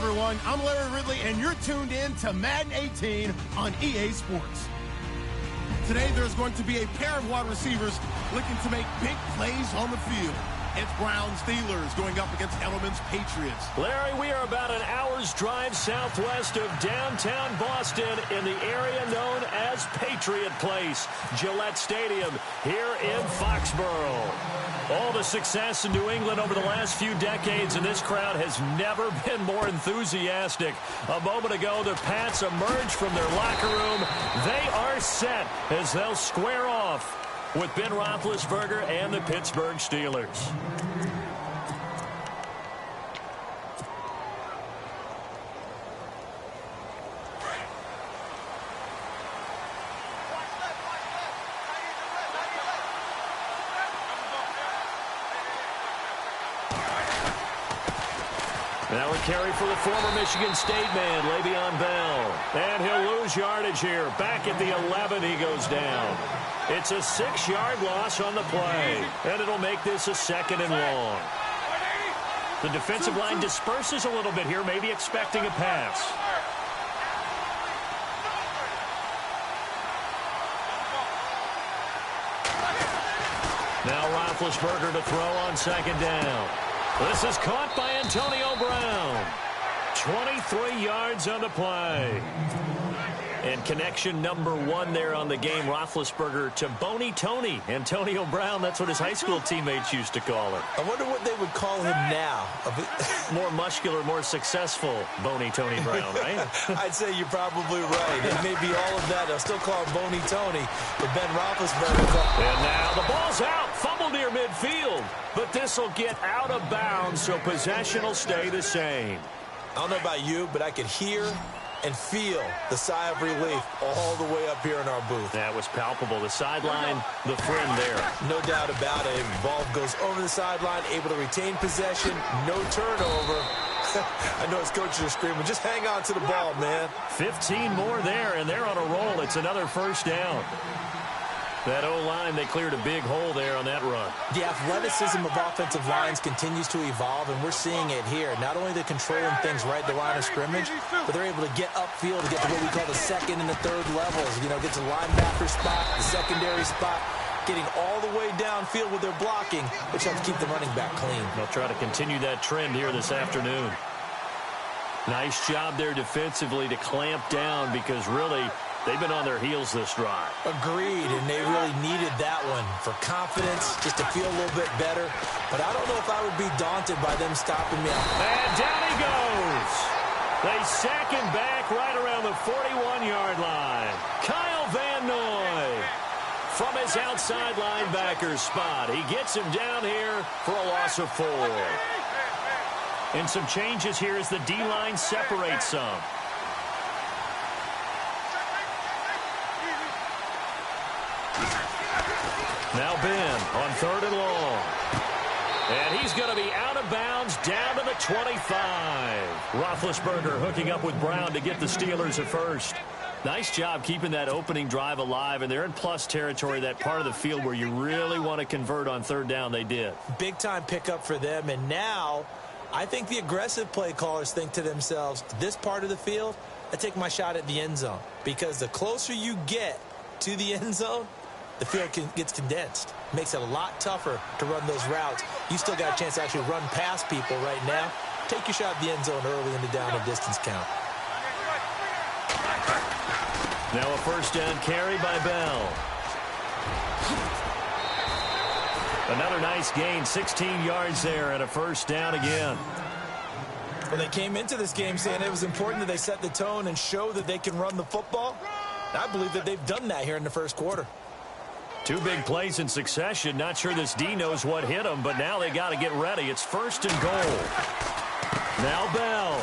everyone. I'm Larry Ridley, and you're tuned in to Madden 18 on EA Sports. Today, there's going to be a pair of wide receivers looking to make big plays on the field. It's Browns Steelers going up against Elements Patriots. Larry, we are about an hour's drive southwest of downtown Boston in the area known as Patriot Place, Gillette Stadium, here in Foxborough. All the success in New England over the last few decades, and this crowd has never been more enthusiastic. A moment ago, the Pats emerged from their locker room. They are set as they'll square off with Ben Roethlisberger and the Pittsburgh Steelers. Now a carry for the former Michigan State man, Le'Veon Bell. And he'll lose yardage here. Back at the 11, he goes down. It's a 6-yard loss on the play, and it'll make this a 2nd and long. The defensive line disperses a little bit here, maybe expecting a pass. Now Roethlisberger to throw on 2nd down. This is caught by Antonio Brown. 23 yards on the play. And connection number 1 there on the game, Roethlisberger to Boney Tony. Antonio Brown, that's what his high school teammates used to call him. I wonder what they would call him now. More muscular, more successful Boney Tony Brown, right? I'd say you're probably right. It may be all of that. They'll still call him Boney Tony, but Ben Roethlisberger. And now the ball's out. Fumble near midfield. But this will get out of bounds, so possession will stay the same. I don't know about you, but I could hear and feel the sigh of relief all the way up here in our booth. That was palpable. The sideline, the friend there. No doubt about it. Ball goes over the sideline, able to retain possession, no turnover. I know his coaches are screaming, just hang on to the ball, man. 15 more there, and they're on a roll. It's another 1st down. That O-line, they cleared a big hole there on that run. The athleticism of offensive lines continues to evolve, and we're seeing it here. Not only are they controlling things right at the line of scrimmage, but they're able to get upfield to get to what we call the 2nd and the 3rd levels. You know, get to the linebacker spot, the secondary spot, getting all the way downfield with their blocking, which helps keep the running back clean. They'll try to continue that trend here this afternoon. Nice job there defensively to clamp down because really they've been on their heels this drive. Agreed, and they really needed that one for confidence, just to feel a little bit better. But I don't know if I would be daunted by them stopping me. And down he goes. They sack him back right around the 41-yard line. Kyle Van Noy from his outside linebacker spot. He gets him down here for a loss of 4. And some changes here as the D-line separates some. Now Ben on 3rd and long. And he's going to be out of bounds down to the 25. Roethlisberger hooking up with Brown to get the Steelers at 1st. Nice job keeping that opening drive alive, and they're in plus territory, that part of the field where you really want to convert on 3rd down. They did. Big-time pickup for them, and now I think the aggressive play callers think to themselves, this part of the field, I take my shot at the end zone, because the closer you get to the end zone, the field gets condensed. Makes it a lot tougher to run those routes. You still got a chance to actually run past people right now. Take your shot at the end zone early in the down and distance count. Now a 1st down carry by Bell. Another nice gain, 16 yards there, and a 1st down again. Well, they came into this game saying it was important that they set the tone and show that they can run the football. I believe that they've done that here in the 1st quarter. 2 big plays in succession. Not sure this D knows what hit them, but now they got to get ready. It's 1st and goal. Now Bell.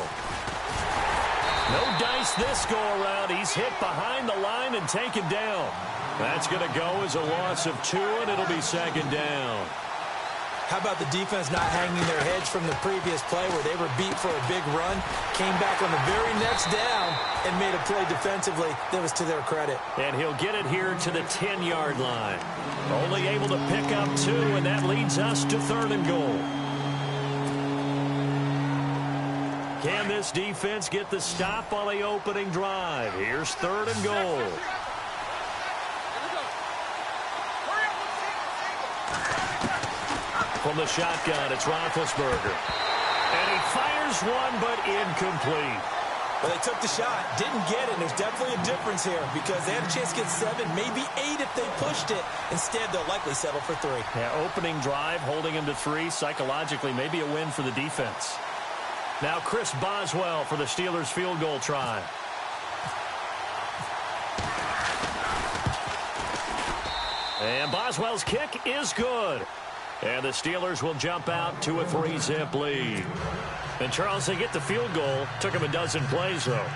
No dice this go-around. He's hit behind the line and taken down. That's going to go as a loss of 2, and it'll be 2nd down. How about the defense not hanging their heads from the previous play where they were beat for a big run, came back on the very next down, and made a play defensively that was to their credit. And he'll get it here to the 10-yard line. Only able to pick up 2, and that leads us to 3rd and goal. Can this defense get the stop on the opening drive? Here's 3rd and goal. From the shotgun, it's Roethlisberger. And he fires one, but incomplete. Well, they took the shot, didn't get it. There's definitely a difference here because they had a chance to get 7, maybe 8 if they pushed it. Instead, they'll likely settle for 3. Yeah, opening drive, holding him to 3. Psychologically, maybe a win for the defense. Now Chris Boswell for the Steelers field goal try. And Boswell's kick is good. And the Steelers will jump out to a 3-zip lead. And, Charles, they get the field goal. Took them a dozen plays, though.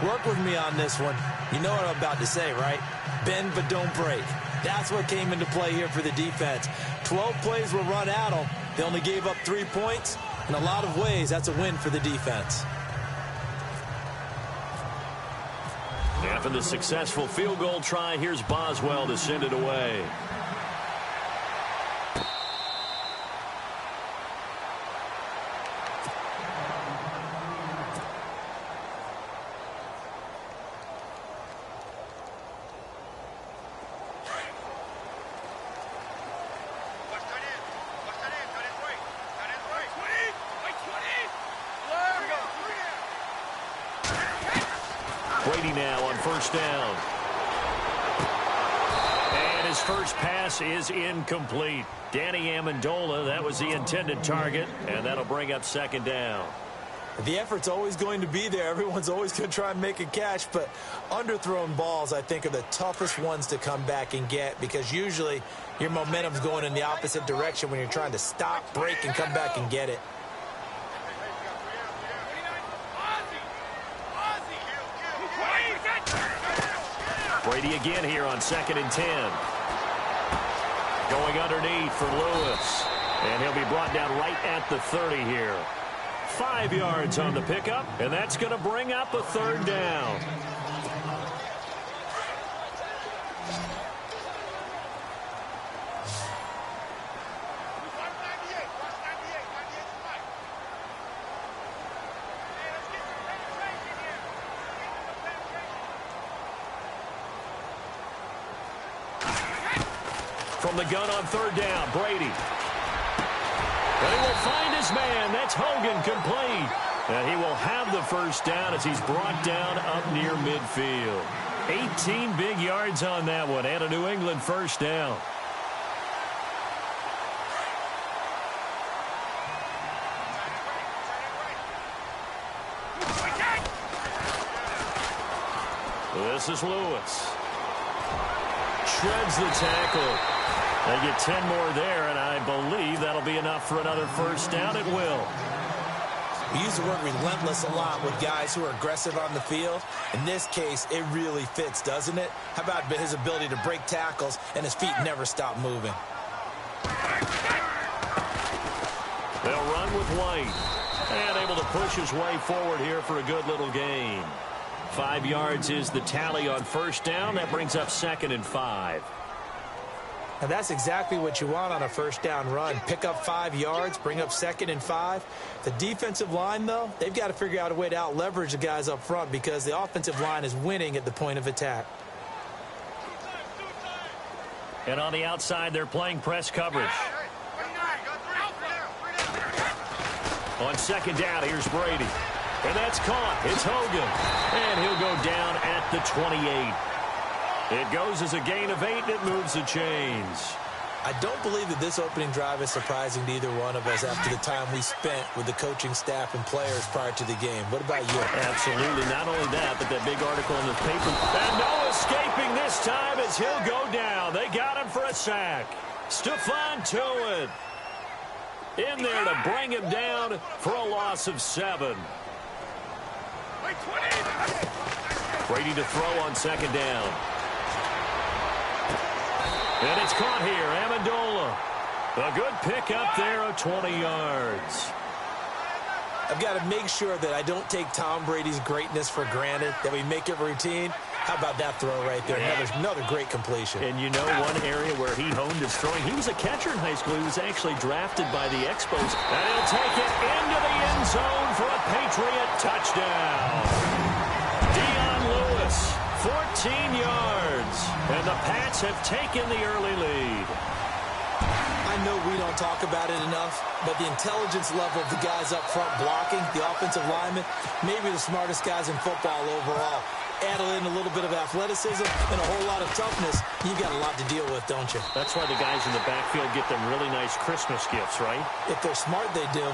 Work with me on this one. You know what I'm about to say, right? Bend but don't break. That's what came into play here for the defense. 12 plays were run at them. They only gave up 3 points. In a lot of ways, that's a win for the defense. After the successful field goal try, here's Boswell to send it away. Brady now on 1st down. And his first pass is incomplete. Danny Amendola, that was the intended target, and that'll bring up 2nd down. The effort's always going to be there. Everyone's always going to try and make a catch, but underthrown balls, I think, are the toughest ones to come back and get because usually your momentum's going in the opposite direction when you're trying to stop, break, and come back and get it. Brady again here on 2nd and 10. Going underneath for Lewis. And he'll be brought down right at the 30 here. 5 yards on the pickup, and that's going to bring up a 3rd down. From the gun on 3rd down, Brady. And he will find his man. That's Hogan complete. And he will have the 1st down as he's brought down up near midfield. 18 big yards on that one and a New England 1st down. This is Lewis. Shreds the tackle. They get 10 more there, and I believe that'll be enough for another 1st down. It will. We use the word relentless a lot with guys who are aggressive on the field. In this case, it really fits, doesn't it? How about his ability to break tackles and his feet never stop moving? They'll run with White. And able to push his way forward here for a good little gain. 5 yards is the tally on 1st down. That brings up 2nd and 5. Now that's exactly what you want on a 1st down run. Pick up 5 yards, bring up 2nd and 5. The defensive line, though, they've got to figure out a way to out-leverage the guys up front because the offensive line is winning at the point of attack. And on the outside, they're playing press coverage. On 2nd down, here's Brady. And that's caught. It's Hogan. And he'll go down at the 28. It goes as a gain of 8, and it moves the chains. I don't believe that this opening drive is surprising to either one of us after the time we spent with the coaching staff and players prior to the game. What about you? Absolutely. Not only that, but that big article in the paper. And no escaping this time as he'll go down. They got him for a sack. Stephon Tuitt in there to bring him down for a loss of 7. Brady to throw on 2nd down. And it's caught here. Amendola. A good pick up there of 20 yards. I've got to make sure that I don't take Tom Brady's greatness for granted, that we make it routine. How about that throw right there? Yeah. Another great completion. And you know one area where he honed his throwing? He was a catcher in high school. He was actually drafted by the Expos. And he'll take it into the end zone for a Patriot Touchdown. Dion Lewis, 14 yards. And the Pats have taken the early lead. I know we don't talk about it enough, but the intelligence level of the guys up front blocking, the offensive linemen, maybe the smartest guys in football overall. Add in a little bit of athleticism and a whole lot of toughness, you've got a lot to deal with, don't you? That's why the guys in the backfield get them really nice Christmas gifts, right? If they're smart, they do.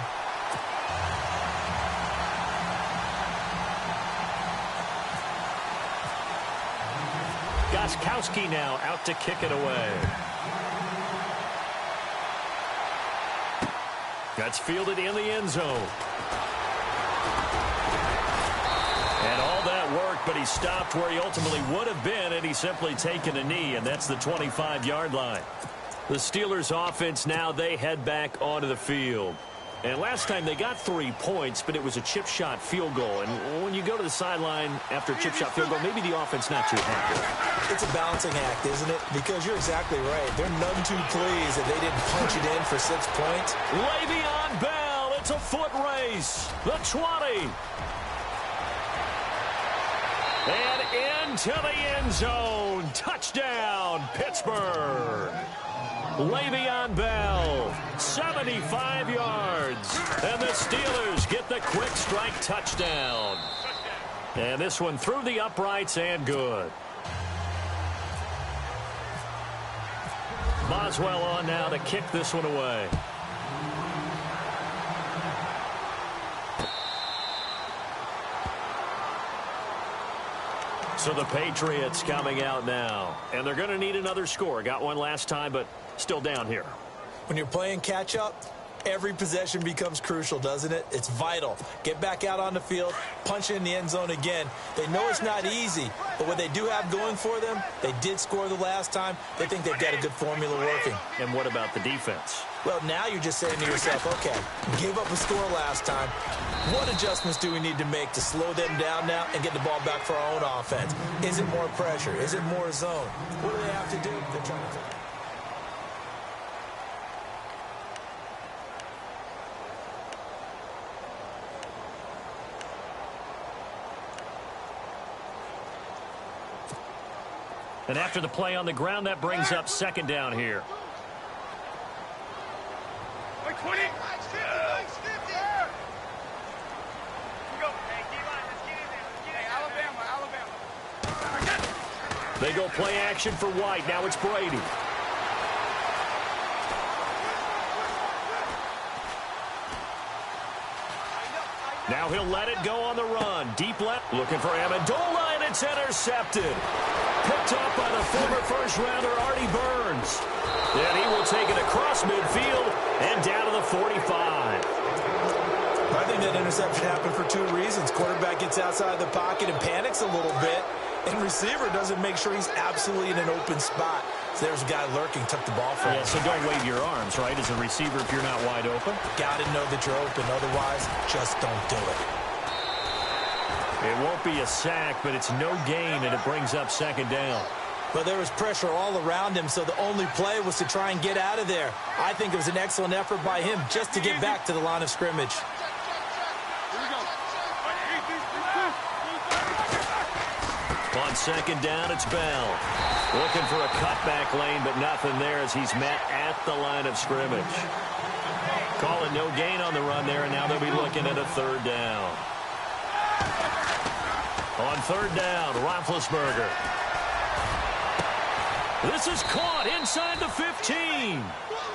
Gostkowski now out to kick it away. That's fielded in the end zone. And all that work, but he stopped where he ultimately would have been had he simply taken a knee, and that's the 25-yard line. The Steelers' offense now, they head back onto the field. And last time they got 3 points, but it was a chip shot field goal. And when you go to the sideline after a chip shot field goal, maybe the offense not too happy. It's a balancing act, isn't it? Because you're exactly right. They're none too pleased that they didn't punch it in for 6 points. Le'Veon Bell, it's a foot race. The 20. And into the end zone. Touchdown, Pittsburgh. Le'Veon Bell, 75 yards. And the Steelers get the quick strike touchdown. And this one through the uprights and good. Boswell on now to kick this one away. So the Patriots coming out now. And they're going to need another score. Got one last time, but still down here. When you're playing catch-up, every possession becomes crucial, doesn't it? It's vital. Get back out on the field, punch in the end zone again. They know it's not easy, but what they do have going for them, they did score the last time. They think they've got a good formula working. And what about the defense? Well, now you're just saying to yourself, okay, gave up a score last time. What adjustments do we need to make to slow them down now and get the ball back for our own offense? Is it more pressure? Is it more zone? What do they have to do? They're trying to figure. And after the play on the ground, that brings up second down here. They go play action for White. Now it's Brady. Now he'll let it go on the run. Deep left. Looking for Amendola, and it's intercepted. Picked up by the former first-rounder Artie Burns. And he will take it across midfield and down to the 45. I think that interception happened for 2 reasons. Quarterback gets outside the pocket and panics a little bit. And receiver doesn't make sure he's absolutely in an open spot. So there's a guy lurking, took the ball from him. Yeah, so don't wave your arms, right, as a receiver if you're not wide open. Got to know that you're open. Otherwise, just don't do it. It won't be a sack, but it's no gain, and it brings up second down. But there was pressure all around him, so the only play was to try and get out of there. I think it was an excellent effort by him just to get back to the line of scrimmage. On second down, it's Bell. Looking for a cutback lane, but nothing there as he's met at the line of scrimmage. Calling no gain on the run there, and now they'll be looking at a third down. On third down, Roethlisberger. This is caught inside the 15.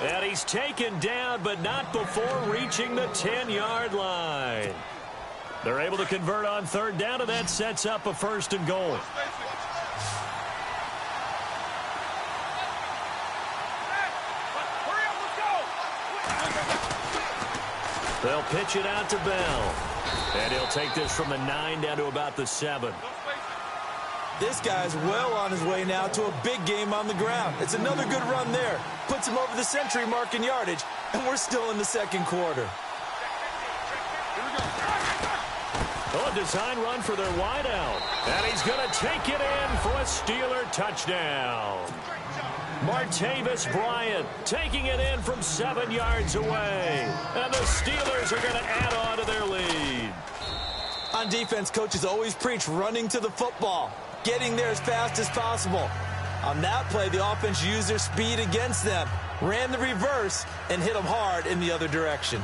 And he's taken down, but not before reaching the 10-yard line. They're able to convert on third down, and that sets up a first and goal. They'll pitch it out to Bell. And he'll take this from the 9 down to about the 7. This guy's well on his way now to a big game on the ground. It's another good run there. Puts him over the century mark in yardage, and we're still in the second quarter. Oh, a design run for their wideout. And he's going to take it in for a Steeler touchdown. Martavis Bryant taking it in from 7 yards away. And the Steelers are going to add on to their lead. On defense, coaches always preach running to the football, getting there as fast as possible. On that play, the offense used their speed against them, ran the reverse, and hit them hard in the other direction.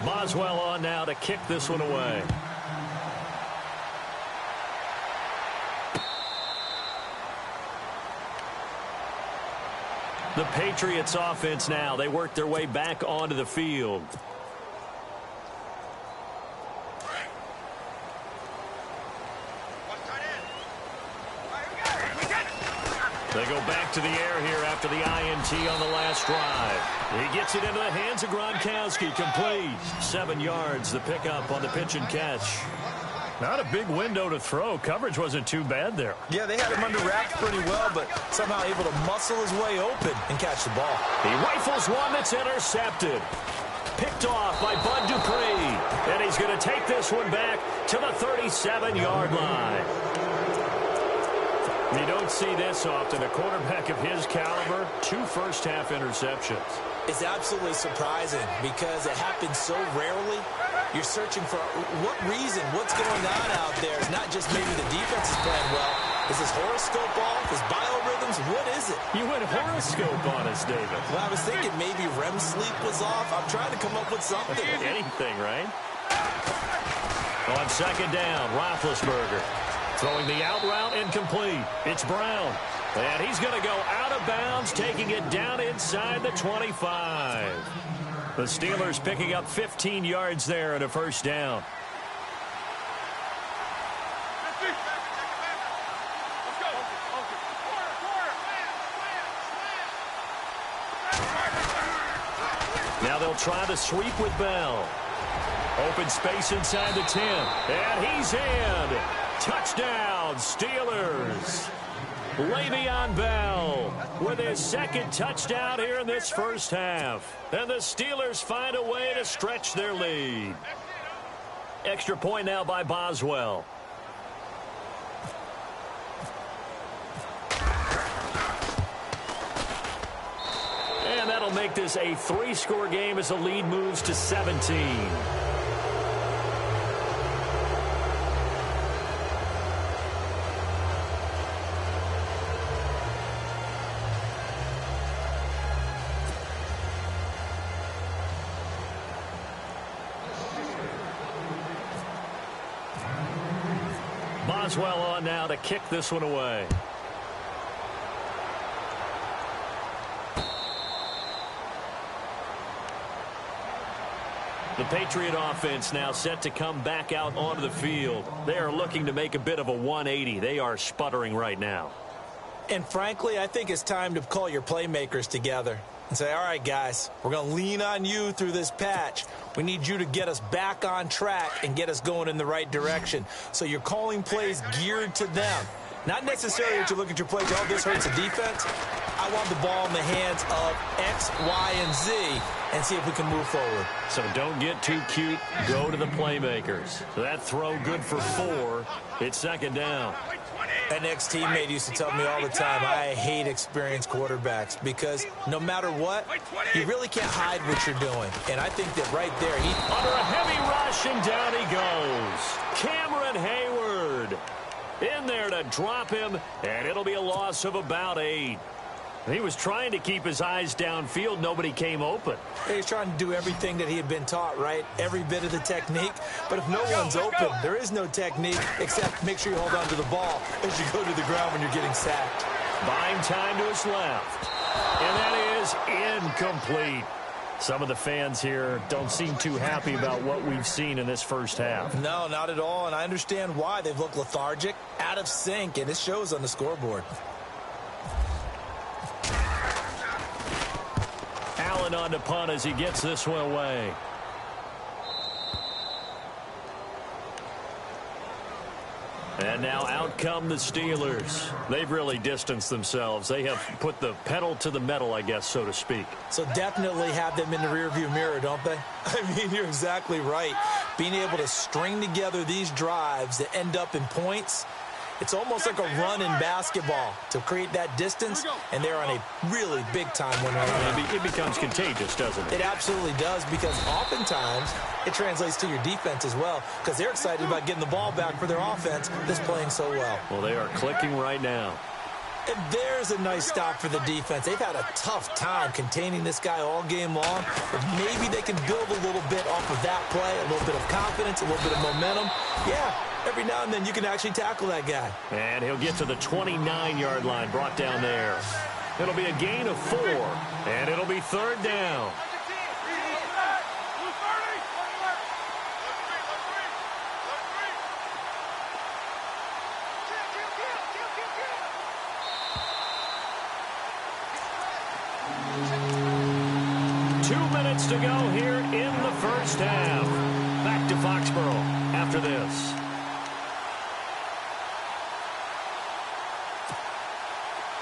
Boswell on now to kick this one away. The Patriots offense now. They work their way back onto the field. They go back to the air here after the INT on the last drive. He gets it into the hands of Gronkowski. Complete. 7 yards, the pickup on the pitch and catch. Not a big window to throw. Coverage wasn't too bad there. Yeah, they had him under wraps pretty well, but somehow able to muscle his way open and catch the ball. He rifles one that's intercepted. Picked off by Bud Dupree. And he's going to take this one back to the 37-yard line. You don't see this often. A quarterback of his caliber, 2 first-half interceptions. It's absolutely surprising because it happens so rarely. You're searching for what reason, what's going on out there. It's not just maybe the defense is playing well. Is his horoscope off? His biorhythms? What is it? You went horoscope on us, David. Well, I was thinking maybe REM sleep was off. I'm trying to come up with something. Anything, right? On second down, Roethlisberger. Throwing the out route incomplete. It's Brown. And he's going to go out of bounds, taking it down inside the 25. The Steelers picking up 15 yards there and a first down. Now they'll try to sweep with Bell. Open space inside the 10. And he's in. Touchdown, Steelers. Le'Veon Bell with his second touchdown here in this first half. And the Steelers find a way to stretch their lead. Extra point now by Boswell. And that'll make this a 3-score game as the lead moves to 17. Boswell on now to kick this one away. The Patriot offense now set to come back out onto the field. They are looking to make a bit of a 180. They are sputtering right now. And frankly, I think it's time to call your playmakers together and say, all right, guys, we're going to lean on you through this patch. We need you to get us back on track and get us going in the right direction. So you're calling plays geared to them. Not necessarily that you look at your plays, oh, this hurts the defense. I want the ball in the hands of X, Y, and Z and see if we can move forward. So don't get too cute. Go to the playmakers. So that throw good for 4. It's second down. An ex-teammate used to tell me all the time, I hate experienced quarterbacks because no matter what, you really can't hide what you're doing. And I think that right there, under a heavy rush, and down he goes. Cameron Hayward in there to drop him, and it'll be a loss of about 8. He was trying to keep his eyes downfield. Nobody came open. He's trying to do everything that he had been taught, right? Every bit of the technique. But if no one's open, there is no technique except make sure you hold on to the ball as you go to the ground when you're getting sacked. Buying time to his left. And that is incomplete. Some of the fans here don't seem too happy about what we've seen in this first half. No, not at all. And I understand why. They've looked lethargic, out of sync, and it shows on the scoreboard. Allen on to punt as he gets this one away. And now out come the Steelers. They've really distanced themselves. They have put the pedal to the metal, I guess, so to speak. So definitely have them in the rearview mirror, don't they? I mean, you're exactly right. Being able to string together these drives that end up in points, It's almost like a run in basketball to create that distance, and they're on a really big-time win right now. It becomes contagious, doesn't it? It absolutely does, because oftentimes it translates to your defense as well, because they're excited about getting the ball back for their offense that's playing so well. Well, they are clicking right now. And there's a nice stop for the defense. They've had a tough time containing this guy all game long, but maybe they can build a little bit off of that play, a little bit of confidence, a little bit of momentum. Yeah, every now and then you can actually tackle that guy. And he'll get to the 29-yard line, brought down there. It'll be a gain of 4, and it'll be 3rd down. To go here in the first half. Back to Foxborough after this.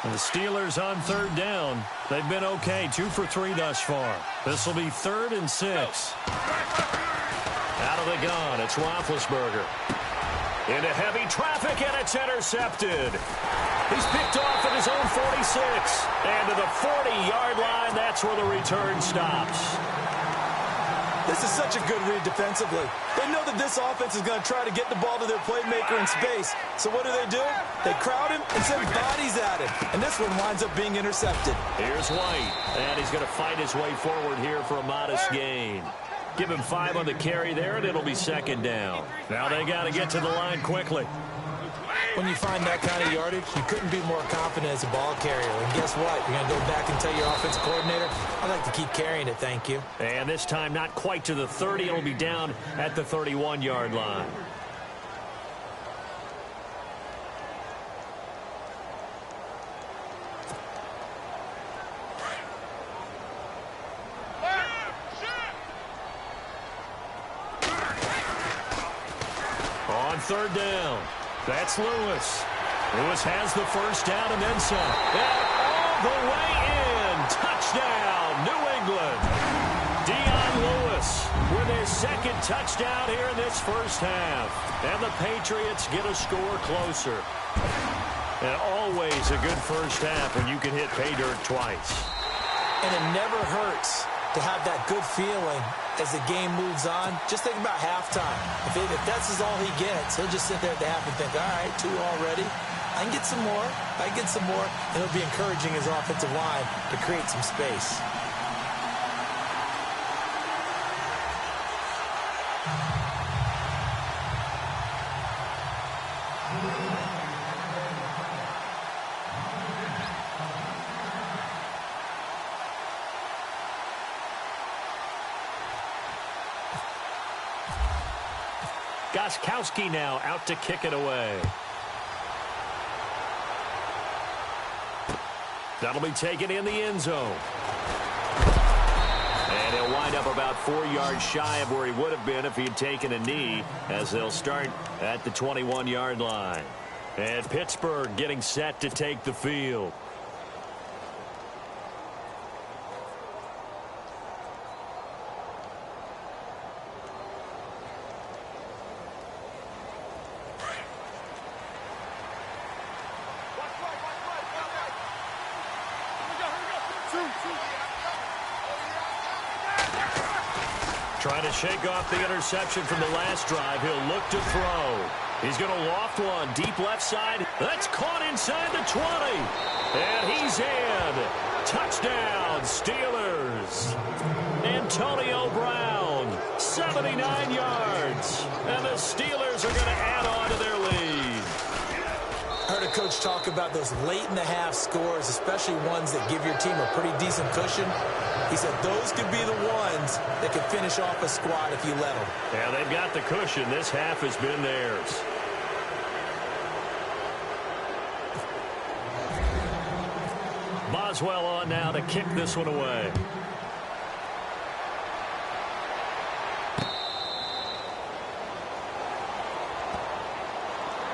And the Steelers on 3rd down. They've been okay, 2 for 3 thus far. This will be 3rd and 6. Out of the gun, it's Roethlisberger. Into heavy traffic, and it's intercepted. He's picked off at his own 46. And to the 40-yard line, that's where the return stops. This is such a good read defensively. They know that this offense is going to try to get the ball to their playmaker in space. So what do? They crowd him and send bodies at him. And this one winds up being intercepted. Here's White, and he's going to fight his way forward here for a modest gain. Give him 5 on the carry there, and it'll be 2nd down. Now they got to get to the line quickly. When you find that kind of yardage, you couldn't be more confident as a ball carrier. And guess what? You're going to go back and tell your offensive coordinator, I'd like to keep carrying it, thank you. And this time not quite to the 30. It'll be down at the 31-yard line. On 3rd down, that's Lewis. Lewis has the first down and then some. And all the way in. Touchdown, New England. Dion Lewis with his 2nd touchdown here in this first half. And the Patriots get a score closer. And always a good first half when you can hit pay dirt twice. And it never hurts to have that good feeling as the game moves on. Just think about halftime. If that's all he gets, he'll just sit there at the half and think, all right, 2 already. I can get some more. I can get some more. And he'll be encouraging his offensive line to create some space. Gostkowski now out to kick it away. That'll be taken in the end zone. And he'll wind up about 4 yards shy of where he would have been if he had taken a knee, as they'll start at the 21-yard line. And Pittsburgh getting set to take the field. Trying to shake off the interception from the last drive. He'll look to throw. He's going to loft one deep left side. That's caught inside the 20. And he's in. Touchdown, Steelers. Antonio Brown, 79 yards. And the Steelers are going to add on to their lead. I heard a coach talk about those late-in-the-half scores, especially ones that give your team a pretty decent cushion. He said those could be the ones that could finish off a squad if you let them. Yeah, they've got the cushion. This half has been theirs. Boswell on now to kick this one away.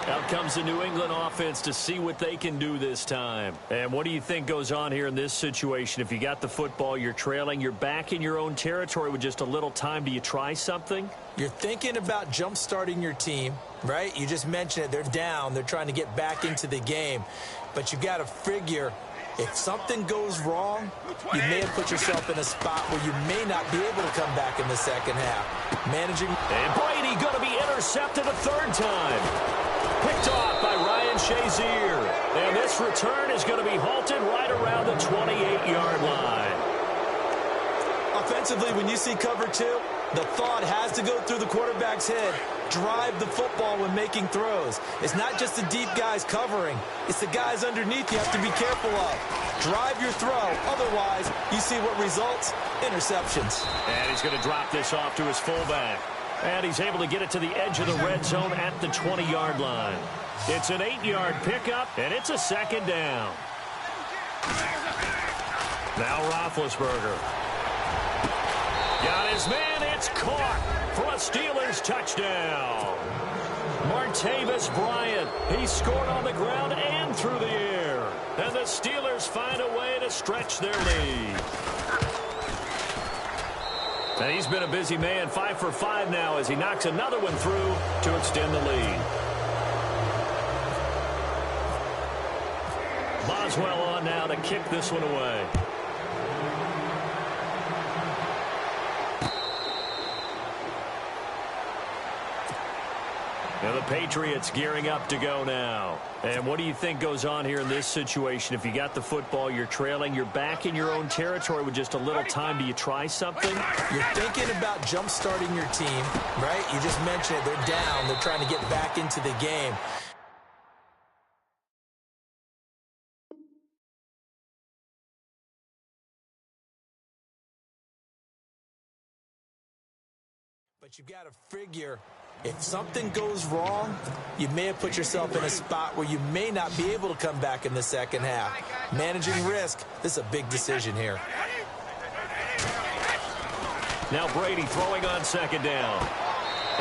Out comes the New England offense to see what they can do this time. And what do you think goes on here in this situation? If you got the football, you're trailing, you're back in your own territory with just a little time. Do you try something? You're thinking about jump-starting your team, right? You just mentioned it. They're down. They're trying to get back into the game. But you got to figure, if something goes wrong, you may have put yourself in a spot where you may not be able to come back in the second half. Managing. And Brady going to be intercepted a third time. Picked off by Ryan Shazier. And this return is going to be halted right around the 28-yard line. Offensively, when you see cover two, the thought has to go through the quarterback's head. Drive the football when making throws. It's not just the deep guys covering. It's the guys underneath you have to be careful of. Drive your throw. Otherwise, you see what results? Interceptions. And he's going to drop this off to his fullback. And he's able to get it to the edge of the red zone at the 20-yard line. It's an 8-yard pickup, and it's a second down. Now Roethlisberger. Got his man. It's caught for a Steelers touchdown. Martavis Bryant. He scored on the ground and through the air. And the Steelers find a way to stretch their lead. And he's been a busy man, 5 for 5 now as he knocks another one through to extend the lead. Boswell on now to kick this one away. And the Patriots gearing up to go now. And what do you think goes on here in this situation? If you got the football, you're trailing, you're back in your own territory with just a little time. Do you try something? You're thinking about jump-starting your team, right? You just mentioned it. They're down. They're trying to get back into the game. But you got to figure, if something goes wrong, you may have put yourself in a spot where you may not be able to come back in the second half. Managing risk, this is a big decision here. Now Brady throwing on second down.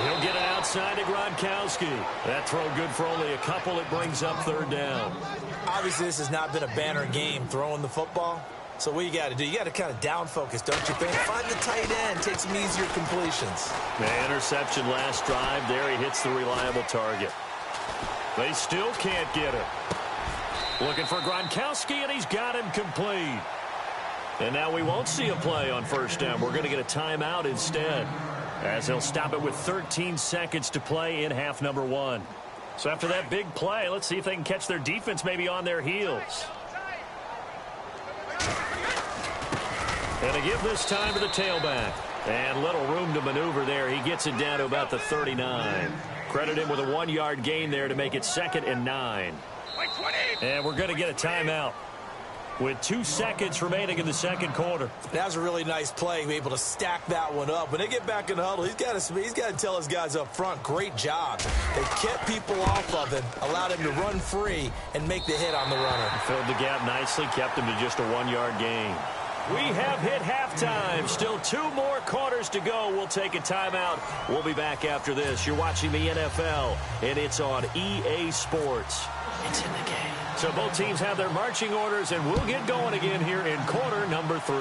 He'll get it outside to Gronkowski. That throw good for only a couple. It brings up third down. Obviously, this has not been a banner game throwing the football. So what you got to do, you got to kind of down focus, don't you think? Find the tight end, take some easier completions. The interception last drive. There he hits the reliable target. They still can't get him. Looking for Gronkowski, and he's got him complete. And now we won't see a play on first down. We're going to get a timeout instead, as they'll stop it with 13 seconds to play in half number 1. So after that big play, let's see if they can catch their defense maybe on their heels. And to give this time to the tailback. And little room to maneuver there. He gets it down to about the 39. Credit him with a 1-yard gain there to make it 2nd and 9. And we're going to get a timeout with 2 seconds remaining in the second quarter. That was a really nice play, able to stack that one up. When they get back in the huddle, he's got to tell his guys up front, great job. They kept people off of him, allowed him to run free and make the hit on the runner. Filled the gap nicely, kept him to just a 1-yard gain. We have hit halftime. Still 2 more quarters to go. We'll take a timeout. We'll be back after this. You're watching the NFL, and it's on EA Sports. It's in the game. So both teams have their marching orders, and we'll get going again here in quarter number 3.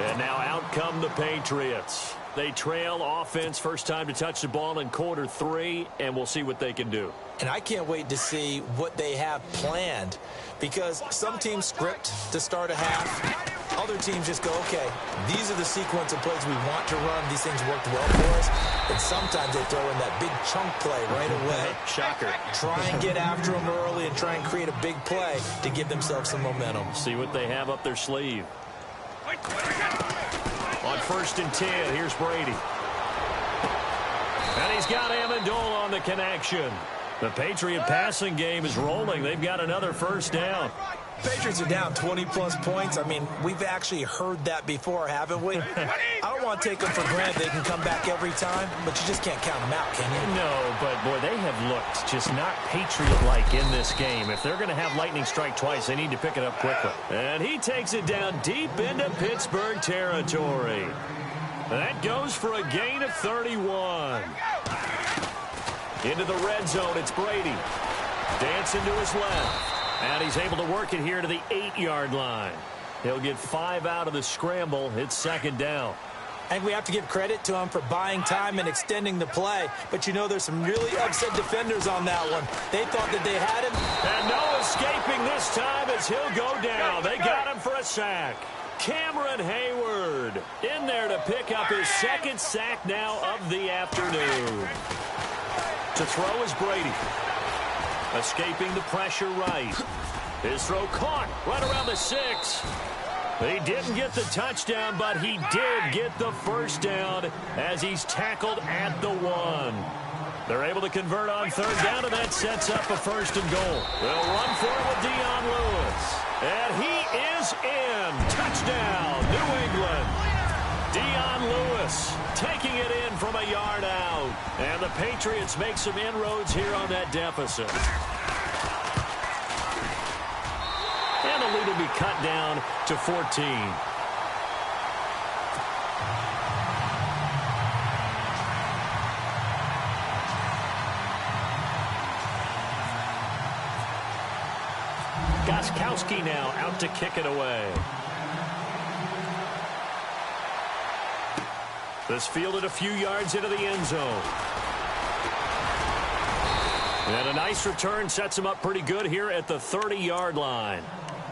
And now out come the Patriots. They trail offense, first time to touch the ball in quarter 3, and we'll see what they can do. And I can't wait to see what they have planned, because some teams script to start a half. Other teams just go, okay, these are the sequence of plays we want to run. These things worked well for us. And sometimes they throw in that big chunk play right away. Shocker. Try and get after them early and try and create a big play to give themselves some momentum. See what they have up their sleeve. On 1st and 10, here's Brady. And he's got Amendola on the connection. The Patriot passing game is rolling. They've got another first down. Patriots are down 20-plus points. I mean, we've actually heard that before, haven't we? I don't want to take them for granted. They can come back every time, but you just can't count them out, can you? No, but, boy, they have looked just not Patriot-like in this game. If they're going to have lightning strike twice, they need to pick it up quickly. And he takes it down deep into Pittsburgh territory. That goes for a gain of 31. Into the red zone, it's Brady. Dancing to his left. And he's able to work it here to the 8-yard line. He'll get 5 out of the scramble. It's second down. I think we have to give credit to him for buying time and extending the play. But, you know, there's some really upset defenders on that one. They thought that they had him. And no escaping this time as he'll go down. They got him for a sack. Cameron Hayward in there to pick up his second sack now of the afternoon. To throw is Brady. Escaping the pressure right. His throw caught right around the 6. He didn't get the touchdown, but he did get the first down as he's tackled at the 1. They're able to convert on third down, and that sets up a first and goal. They'll run for it with Dion Lewis. And he is in. Touchdown, New England. Dion Lewis taking it in from a yard out. And the Patriots make some inroads here on that deficit. And the lead will be cut down to 14. Gostkowski now out to kick it away. This fielded a few yards into the end zone. And a nice return sets him up pretty good here at the 30-yard line.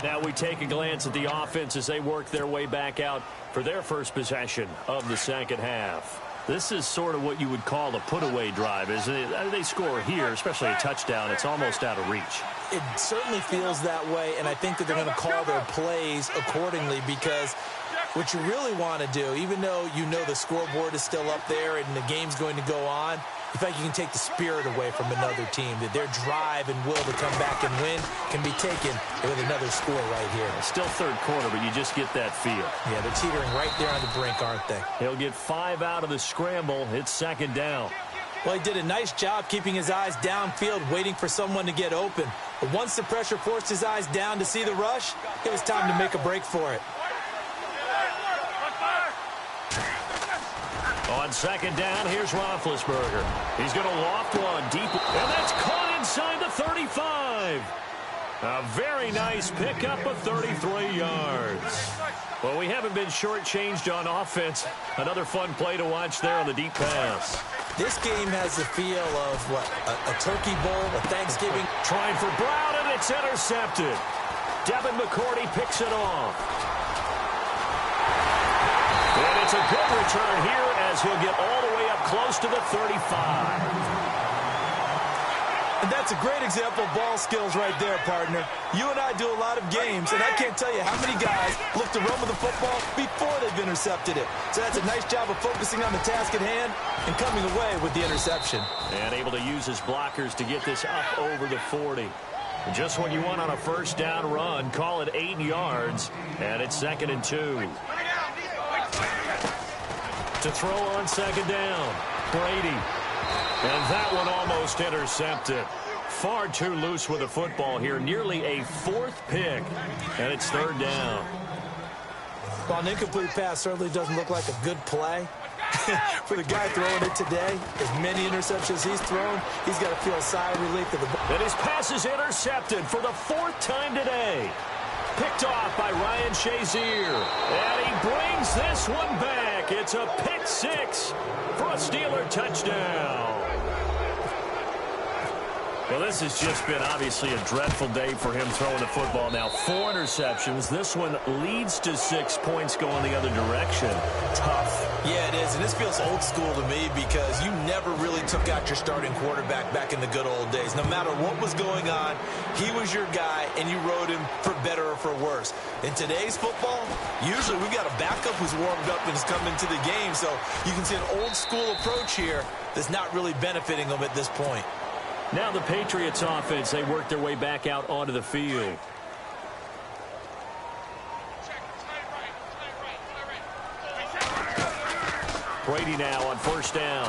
Now we take a glance at the offense as they work their way back out for their first possession of the second half. This is sort of what you would call a put-away drive, isn't it? They score here, especially a touchdown. It's almost out of reach. It certainly feels that way, and I think that they're going to call their plays accordingly because what you really want to do, even though you know the scoreboard is still up there and the game's going to go on, in fact, you can take the spirit away from another team, that their drive and will to come back and win can be taken with another score right here. Still third quarter, but you just get that feel. Yeah, they're teetering right there on the brink, aren't they? He'll get 5 out of the scramble. It's second down. Well, he did a nice job keeping his eyes downfield, waiting for someone to get open. But once the pressure forced his eyes down to see the rush, it was time to make a break for it. On second down, here's Roethlisberger. He's going to loft one deep, and that's caught inside the 35. A very nice pickup of 33 yards. Well, we haven't been shortchanged on offense. Another fun play to watch there on the deep pass. This game has the feel of, what, a turkey bowl, a Thanksgiving. Trying for Brown, and it's intercepted. Devin McCourty picks it off. And it's a good return here as he'll get all the way up close to the 35. And that's a great example of ball skills right there, partner. You and I do a lot of games, and I can't tell you how many guys look to run with the football before they've intercepted it. So that's a nice job of focusing on the task at hand and coming away with the interception. And able to use his blockers to get this up over the 40. Just what you want on a first down run. Call it 8 yards, and it's 2nd and 2. To throw on second down, Brady. And that one almost intercepted. Far too loose with the football here. Nearly a 4th pick. And it's 3rd down. Well, an incomplete pass certainly doesn't look like a good play. For the guy throwing it today, as many interceptions he's thrown, he's got to feel a sigh of relief to the ball. And his pass is intercepted for the 4th time today. Picked off by Ryan Shazier. And he brings this one back. It's a pick 6 for a Steeler touchdown. Well, this has just been obviously a dreadful day for him throwing the football. Now 4 interceptions. This one leads to 6 points going the other direction. Tough. Yeah, it is. And this feels old school to me because you never really took out your starting quarterback back in the good old days. No matter what was going on, he was your guy, and you rode him for better or for worse. In today's football, usually we got a backup who's warmed up and has come into the game. So you can see an old school approach here that's not really benefiting them at this point. Now the Patriots offense, they work their way back out onto the field. Brady now on first down.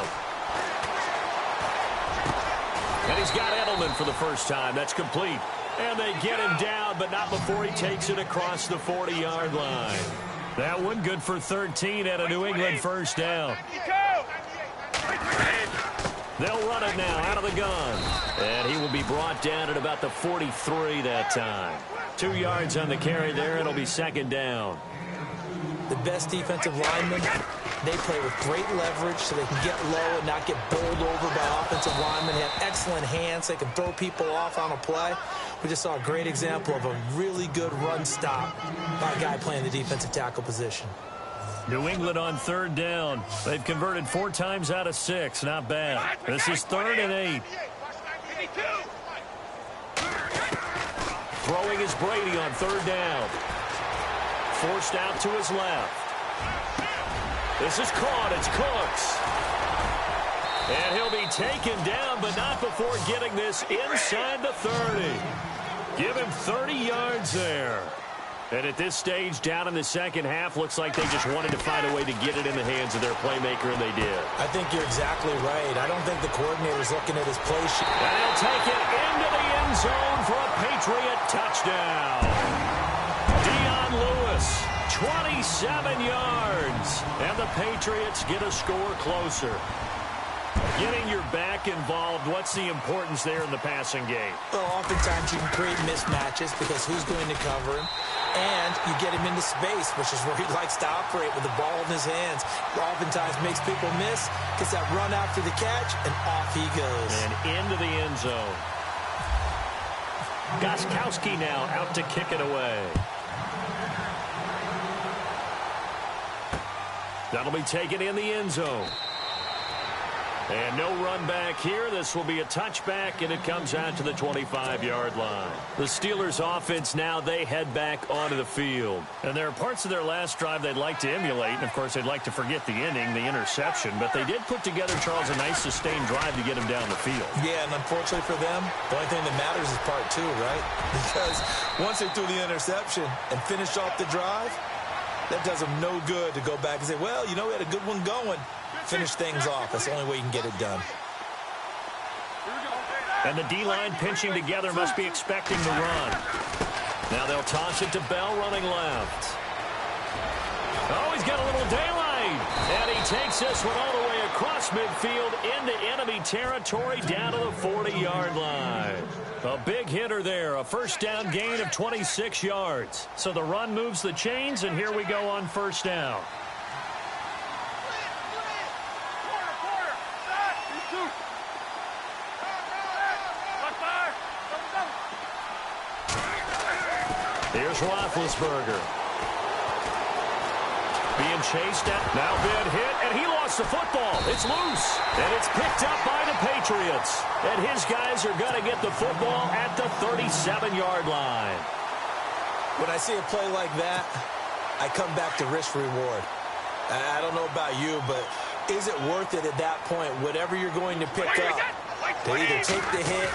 And he's got Edelman for the first time. That's complete. And they get him down, but not before he takes it across the 40-yard line. That one good for 13 and a New England first down. They'll run it now out of the gun. And he will be brought down at about the 43 that time. 2 yards on the carry there. It'll be second down. The best defensive linemen, they play with great leverage so they can get low and not get bowled over by offensive linemen. They have excellent hands. They can throw people off on a play. We just saw a great example of a really good run stop by a guy playing the defensive tackle position. New England on third down. They've converted 4 times out of 6. Not bad. This is 3rd and 8. Throwing is Brady on third down. Forced out to his left. This is caught. It's Cooks. And he'll be taken down, but not before getting this inside the 30. Give him 30 yards there. And at this stage, down in the second half, looks like they just wanted to find a way to get it in the hands of their playmaker, and they did. I think you're exactly right. I don't think the coordinator's looking at his play sheet. And he'll take it into the end zone for a Patriot touchdown. Dion Lewis, 27 yards. And the Patriots get a score closer. Getting your back involved, what's the importance there in the passing game? Well, oftentimes you can create mismatches because who's going to cover him? And you get him into space, which is where he likes to operate with the ball in his hands. Oftentimes makes people miss, gets that run after the catch, and off he goes. And into the end zone. Gostkowski now out to kick it away. That'll be taken in the end zone. And no run back here. This will be a touchback, and it comes out to the 25-yard line. The Steelers' offense now, they head back onto the field. And there are parts of their last drive they'd like to emulate. And, of course, they'd like to forget the inning, the interception. But they did put together, Charles, a nice sustained drive to get him down the field. Yeah, and unfortunately for them, the only thing that matters is part 2, right? Because once they threw the interception and finished off the drive, that does them no good to go back and say, well, you know, we had a good one going. Finish things off. That's the only way you can get it done. And the D-line pinching together must be expecting the run. Now they'll toss it to Bell running left. Oh, he's got a little daylight. And he takes this one all the way across midfield into enemy territory down to the 40-yard line. A big hitter there. A first down gain of 26 yards. So the run moves the chains, and here we go on first down. Here's Roethlisberger. Being chased at. Now been hit, and he lost the football. It's loose, and it's picked up by the Patriots. And his guys are going to get the football at the 37-yard line. When I see a play like that, I come back to risk-reward. I don't know about you, but is it worth it at that point, whatever you're going to pick up, to either take the hit,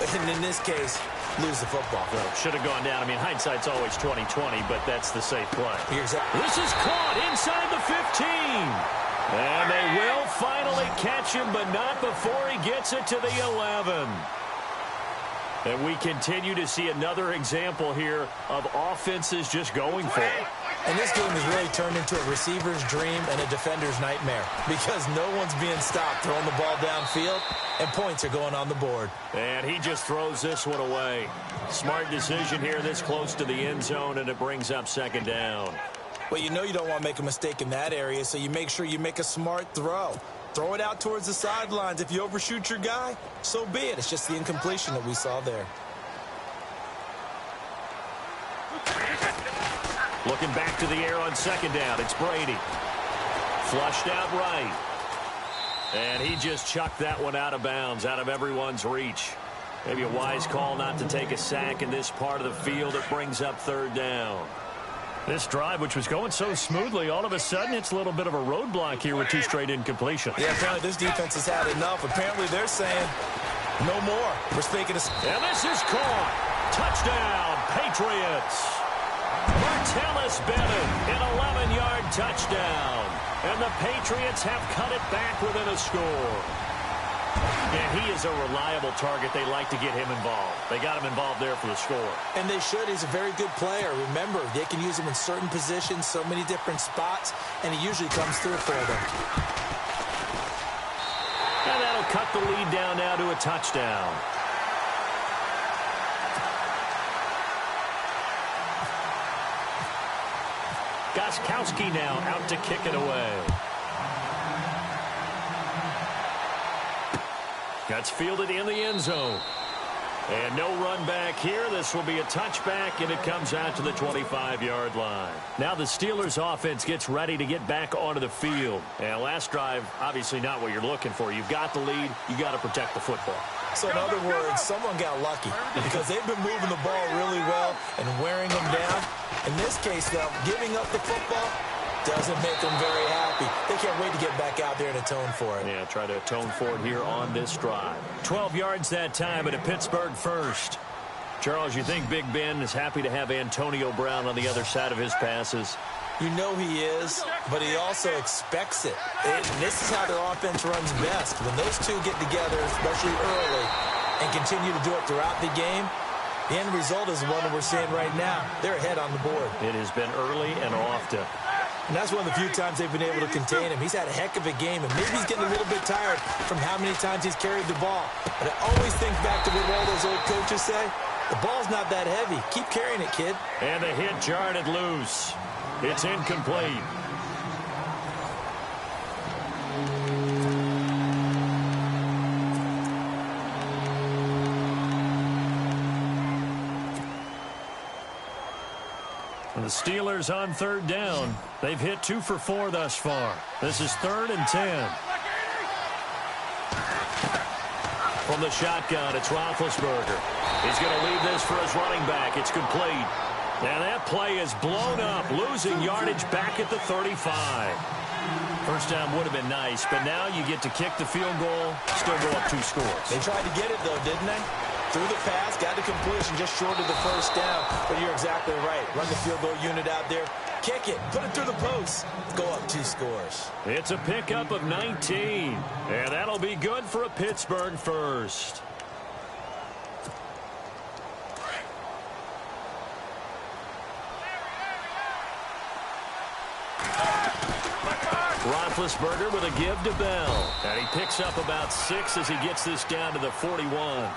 and in this case, lose the football? Well, should have gone down. I mean, hindsight's always 20/20, but that's the safe play. This is caught inside the 15. And they will finally catch him, but not before he gets it to the 11. And we continue to see another example here of offenses just going for it. And this game has really turned into a receiver's dream and a defender's nightmare because no one's being stopped throwing the ball downfield, and points are going on the board. And he just throws this one away. Smart decision here this close to the end zone, and it brings up second down. Well, you know you don't want to make a mistake in that area, so you make sure you make a smart throw. Throw it out towards the sidelines. If you overshoot your guy, so be it. It's just the incompletion that we saw there. Looking back to the air on second down. It's Brady. Flushed out right. And he just chucked that one out of bounds, out of everyone's reach. Maybe a wise call not to take a sack in this part of the field. It brings up third down. This drive, which was going so smoothly, all of a sudden it's a little bit of a roadblock here with 2 straight incompletions. Yeah, apparently this defense has had enough. Apparently they're saying no more. We're speaking of... And this is caught. Touchdown, Patriots. Martellus Bennett, an 11-yard touchdown. And the Patriots have cut it back within a score. And he is a reliable target. They like to get him involved. They got him involved there for the score. And they should. He's a very good player. Remember, they can use him in certain positions, so many different spots, and he usually comes through for them. And that'll cut the lead down now to a touchdown. Gostkowski now out to kick it away. That's fielded in the end zone. And no run back here. This will be a touchback, and it comes out to the 25-yard line. Now the Steelers' offense gets ready to get back onto the field. And last drive, obviously not what you're looking for. You've got the lead. You got to protect the football. So in other words, someone got lucky because they've been moving the ball really well and wearing them down. In this case, though, giving up the football doesn't make them very happy. They can't wait to get back out there and atone for it. Yeah, try to atone for it here on this drive. 12 yards that time at a Pittsburgh first. Charles, you think Big Ben is happy to have Antonio Brown on the other side of his passes? You know he is, but he also expects it. And this is how their offense runs best. When those two get together, especially early, and continue to do it throughout the game, the end result is the one that we're seeing right now. They're ahead on the board. It has been early and often. And that's one of the few times they've been able to contain him. He's had a heck of a game, and maybe he's getting a little bit tired from how many times he's carried the ball. But I always think back to what all those old coaches say. The ball's not that heavy. Keep carrying it, kid. And the hit jarred it loose. It's incomplete. The Steelers on third down. They've hit 2 for 4 thus far. This is 3rd and 10. From the shotgun, it's Roethlisberger. He's going to leave this for his running back. It's complete. And that play is blown up, losing yardage back at the 35. First down would have been nice, but now you get to kick the field goal, still go up 2 scores. They tried to get it, though, didn't they? Threw the pass, got the completion just short of the first down. But you're exactly right. Run the field goal unit out there. Kick it. Put it through the post. Go up 2 scores. It's a pickup of 19. And that'll be good for a Pittsburgh first. Roethlisberger with a give to Bell. And he picks up about 6 as he gets this down to the 41.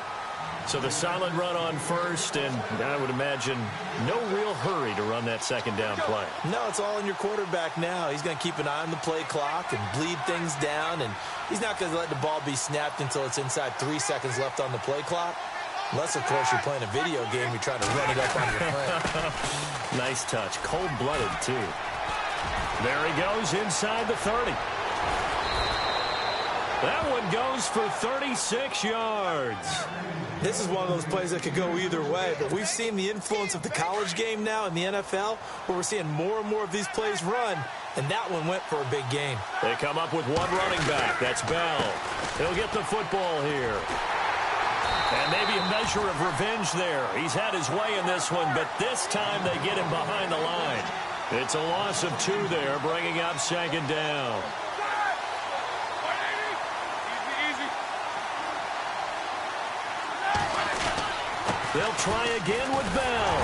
So the solid run on first, and I would imagine no real hurry to run that second down play. No, it's all in your quarterback now. He's going to keep an eye on the play clock and bleed things down, and he's not going to let the ball be snapped until it's inside 3 seconds left on the play clock. Unless, of course, you're playing a video game, you're trying to run it up on your friend. Nice touch. Cold-blooded, too. There he goes inside the 30. That one goes for 36 yards. This is one of those plays that could go either way, but we've seen the influence of the college game now in the NFL, where we're seeing more and more of these plays run, and that one went for a big gain. They come up with one running back. That's Bell. He'll get the football here. And maybe a measure of revenge there. He's had his way in this one, but this time they get him behind the line. It's a loss of 2 there, bringing up 2nd down. They'll try again with Bell.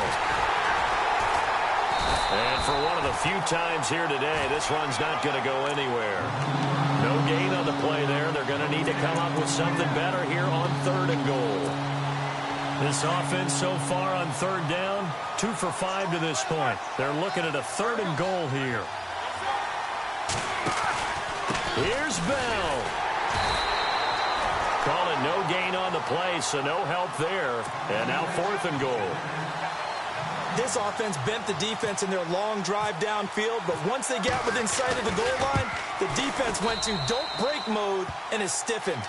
And for one of the few times here today, this run's not going to go anywhere. No gain on the play there. They're going to need to come up with something better here on 3rd and goal. This offense so far on 3rd down, 2 for 5 to this point. They're looking at a 3rd and goal here. Here's Bell. Call it no gain on the play, so no help there. And now 4th and goal. This offense bent the defense in their long drive downfield, but once they got within sight of the goal line, the defense went to don't break mode and is stiffened.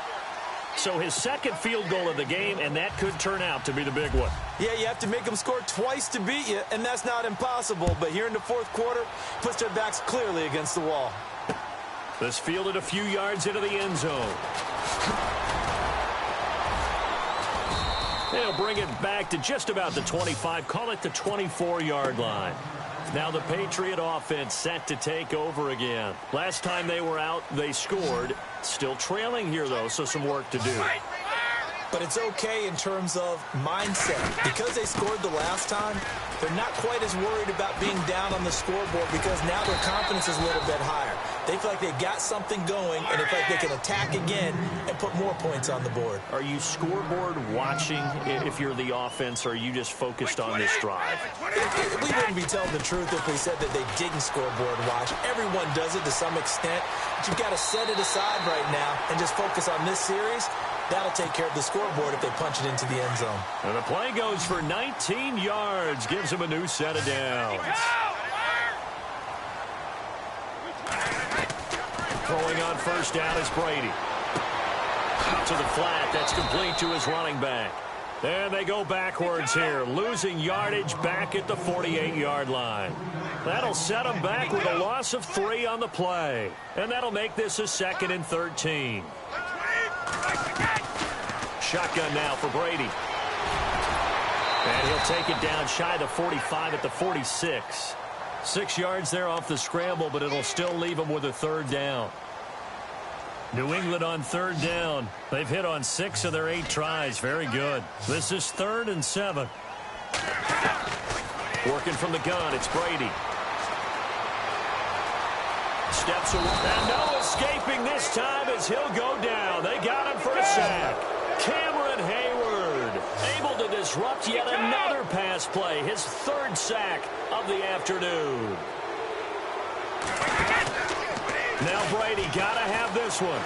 So his 2nd field goal of the game, and that could turn out to be the big one. Yeah, you have to make them score twice to beat you, and that's not impossible. But here in the 4th quarter, puts their backs clearly against the wall. This fielded a few yards into the end zone. They'll bring it back to just about the 25, call it the 24-yard line. Now the Patriot offense set to take over again. Last time they were out, they scored. Still trailing here, though, so some work to do. But it's okay in terms of mindset. Because they scored the last time, they're not quite as worried about being down on the scoreboard because now their confidence is a little bit higher. They feel like they've got something going, and they feel like they can attack again and put more points on the board. Are you scoreboard watching if you're the offense, or are you just focused on this drive? We wouldn't be telling the truth if we said that they didn't scoreboard watch. Everyone does it to some extent, but you've got to set it aside right now and just focus on this series. That'll take care of the scoreboard if they punch it into the end zone. And the play goes for 19 yards, gives them a new set of downs. Throwing on first down is Brady. To the flat, that's complete to his running back. And they go backwards here, losing yardage back at the 48-yard line. That'll set them back with a loss of 3 on the play. And that'll make this a 2nd and 13. Shotgun now for Brady. And he'll take it down shy of the 45 at the 46. 6 yards there off the scramble, but it'll still leave him with a 3rd down. New England on 3rd down. They've hit on 6 of their 8 tries. Very good. This is 3rd and 7. Working from the gun, it's Brady. Steps away. And no escaping this time as he'll go down. They got him for a sack. Cameron Hayward able to disrupt yet another pass play. His 3rd sack of the afternoon. Now Brady got to have this one.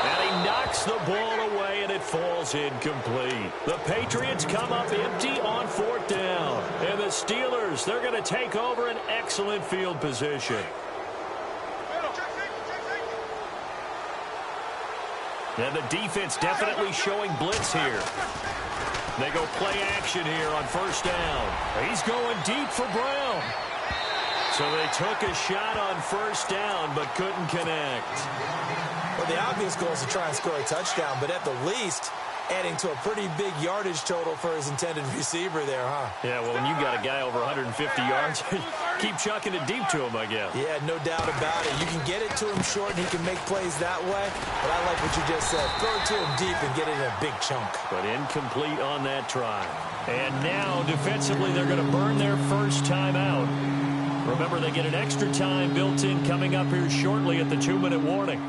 And he knocks the ball away, and it falls incomplete. The Patriots come up empty on 4th down. And the Steelers, they're going to take over an excellent field position. And the defense definitely showing blitz here. They go play action here on first down. He's going deep for Brown. So they took a shot on first down but couldn't connect. Well, the obvious goal is to try and score a touchdown, but at the least, adding to a pretty big yardage total for his intended receiver there, huh? Yeah, well, when you got a guy over 150 yards, keep chucking it deep to him, I guess. Yeah, no doubt about it. You can get it to him short, and he can make plays that way. But I like what you just said. Throw it to him deep and get it in a big chunk. But incomplete on that try. And now, defensively, they're going to burn their first time out. Remember, they get an extra time built in coming up here shortly at the 2-minute warning.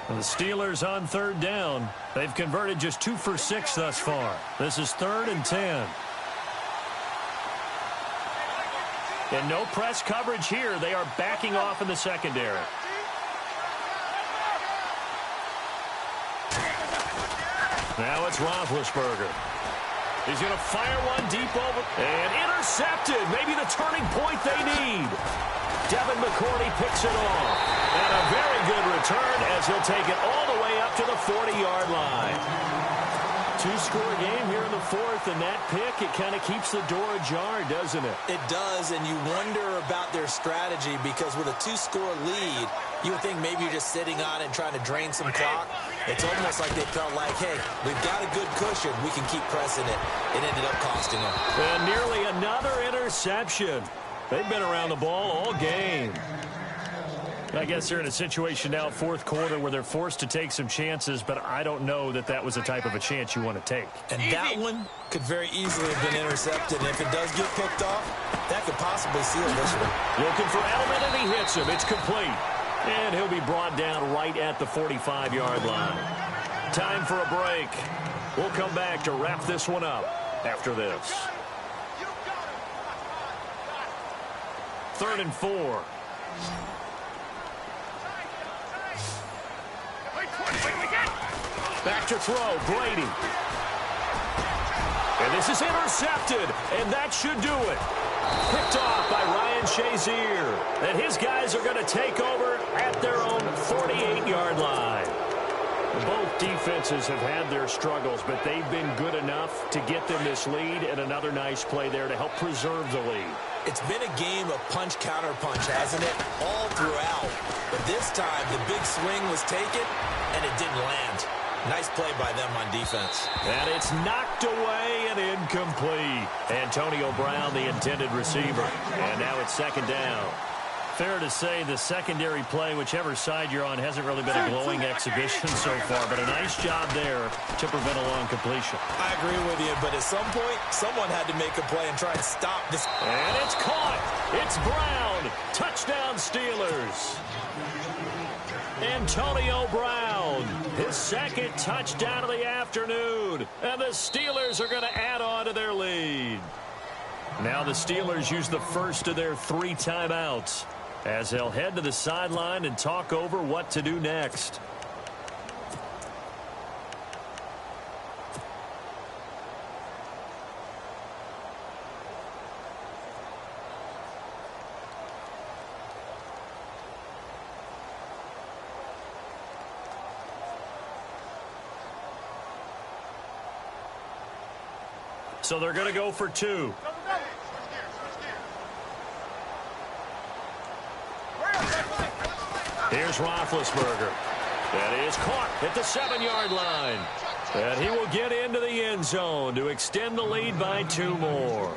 And the Steelers on 3rd down. They've converted just 2 for 6 thus far. This is 3rd and 10. And no press coverage here. They are backing off in the secondary. Now it's Roethlisberger. He's going to fire one deep over. And intercepted. Maybe the turning point they need. Devin McCourty picks it off. And a very good return as he'll take it all the way up to the 40-yard line. 2-score game here in the 4th, and that pick, it kind of keeps the door ajar, doesn't it? It does, and you wonder about their strategy because with a 2-score lead, you would think maybe you're just sitting on it and trying to drain some clock. It's almost like they felt like, hey, we've got a good cushion. We can keep pressing it. It ended up costing them. And nearly another interception. They've been around the ball all game. I guess they're in a situation now, 4th quarter, where they're forced to take some chances, but I don't know that that was the type of a chance you want to take. And that one could very easily have been intercepted. And if it does get picked off, that could possibly seal this one. Looking for Edelman, and he hits him. It's complete. And he'll be brought down right at the 45-yard line. Time for a break. We'll come back to wrap this one up after this. 3rd and 4. Back to throw, Brady. And this is intercepted, and that should do it. Picked off by Ryan Shazier. And his guys are going to take over at their own 48-yard line. Both defenses have had their struggles, but they've been good enough to get them this lead, and another nice play there to help preserve the lead. It's been a game of punch-counter-punch, hasn't it? All throughout. But this time, the big swing was taken, and it didn't land. Nice play by them on defense. And it's knocked away and incomplete. Antonio Brown, the intended receiver. And now it's second down. Fair to say the secondary play, whichever side you're on, hasn't really been a glowing exhibition so far, but a nice job there to prevent a long completion. I agree with you, but at some point, someone had to make a play and try and stop this. And it's caught. It's Brown. Touchdown Steelers. Antonio Brown, his second touchdown of the afternoon. And the Steelers are going to add on to their lead. Now the Steelers use the first of their 3 timeouts as they'll head to the sideline and talk over what to do next. So they're going to go for 2. Here's Roethlisberger. That is caught at the 7-yard line. And he will get into the end zone to extend the lead by 2 more.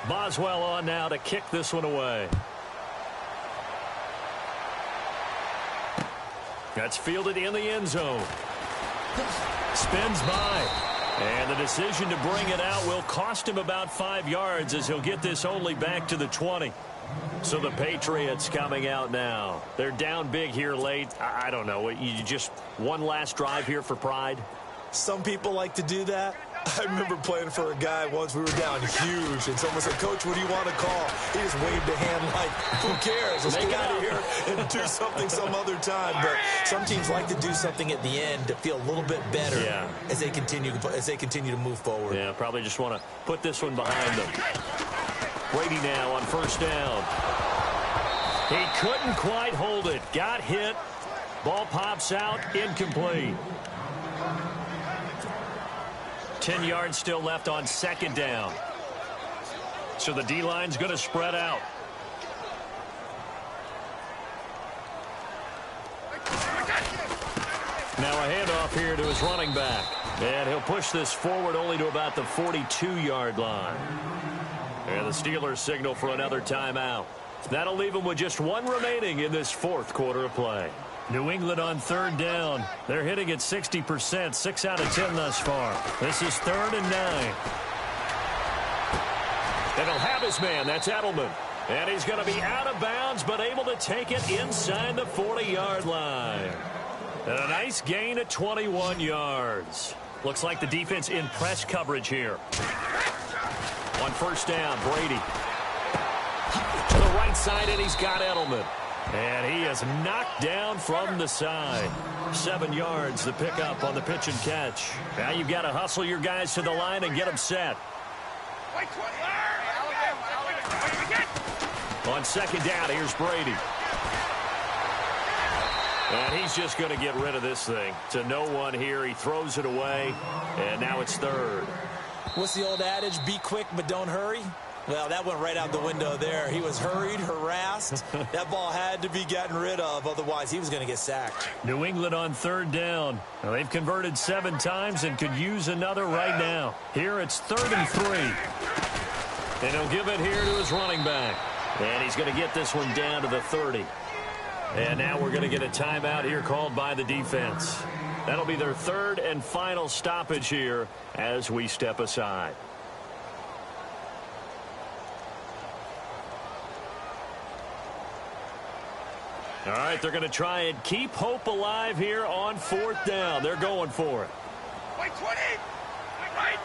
Boswell on now to kick this one away. That's fielded in the end zone. Spins by. And the decision to bring it out will cost him about 5 yards as he'll get this only back to the 20. So the Patriots coming out now. They're down big here late. I don't know. You just one last drive here for pride? Some people like to do that. I remember playing for a guy once. We were down huge, and someone said, "Coach, what do you want to call?" He just waved a hand like, "Who cares? Let's get out of here and do something some other time." But some teams like to do something at the end to feel a little bit better as they continue to move forward. Yeah, probably just want to put this one behind them. Brady now on first down. He couldn't quite hold it. Got hit. Ball pops out. Incomplete. 10 yards still left on second down. So the D-line's going to spread out. Now a handoff here to his running back. And he'll push this forward only to about the 42-yard line. And the Steelers signal for another timeout. That'll leave them with just 1 remaining in this 4th quarter of play. New England on third down. They're hitting at 60%, 6 out of 10 thus far. This is 3rd and 9. And he'll have his man. That's Edelman. And he's going to be out of bounds, but able to take it inside the 40-yard line. And a nice gain of 21 yards. Looks like the defense in press coverage here. On first down, Brady. To the right side, and he's got Edelman. And he is knocked down from the side. 7 yards, the pickup on the pitch and catch. Now you've got to hustle your guys to the line and get them set. On second down, here's Brady. And he's just going to get rid of this thing. To no one here. He throws it away. And now it's 3rd. What's the old adage? Be quick, but don't hurry. Well, that went right out the window there. He was hurried, harassed. That ball had to be gotten rid of. Otherwise, he was going to get sacked. New England on third down. Now, they've converted 7 times and could use another right now. Here it's 3rd and 3. And he'll give it here to his running back. And he's going to get this one down to the 30. And now we're going to get a timeout here called by the defense. That'll be their 3rd and final stoppage here as we step aside. All right, they're going to try and keep hope alive here on 4th down. They're going for it. White 20. Right.